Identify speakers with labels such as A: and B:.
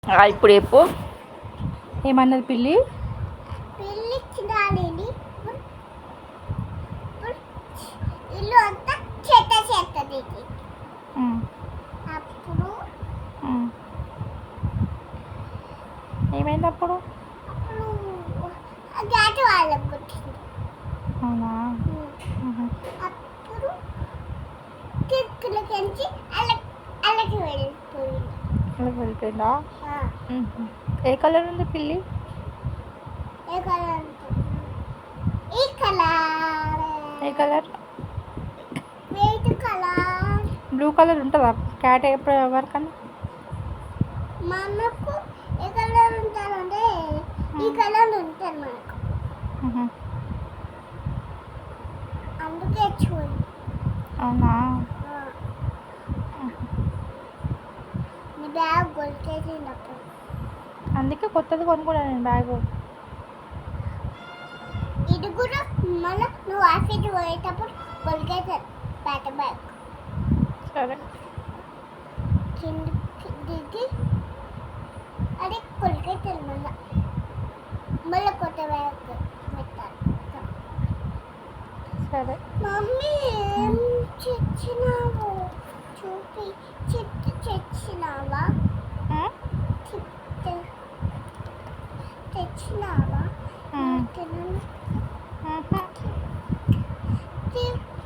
A: ఇప్పుడు చెప్పు ఏమన్నది పిల్లి?
B: పిల్లి చిన్నాలిని ఇల్లు అంతా చెత్త చేస్తుంది. అప్పుడు
A: ఏమైంది అప్పుడు?
B: గాటి వాళ్ళకు కొట్టింది.
A: అవునా?
B: అప్పుడు కిటికీలకించి అల్లకి వెళ్ళిపోయింది.
A: వెళ్ళిపోయిందా? ఏ కలర్ ఉంది పిల్లి?
B: ఏ కలర్? ఈ కలర్.
A: ఏ colour?
B: White colour.
A: Blue colour ఉంటుందా క్యాట్ ఎవరికన్నా?
B: మనకు ఏ కలర్ ఉంటారంటే ఈ కలర్ ఉంటుంది మనకు. అందుకే చూడు.
A: అవునా?
B: నీ బ్యాగ్ కొలికేసినప్పుడు
A: అందుకే కొత్తది కొనుక్కున్నాను నేను బ్యాగ్.
B: ఇది కూడా మళ్ళీ నువ్వు ఆఫీస్కి పోయేటప్పుడు కొలికేసాను బ్యాట్ బ్యాగ్.
A: సరే.
B: కిందికి దిగి అది కొలికేసాను మళ్ళీ కొత్త బ్యాగ్ పెట్టాను.
A: సరే.
B: మమ్మీ ఏం తెచ్చినావు చూపి. చిట్టు తెచ్చినావా? చిట్టు తెచ్చినావా? తినను.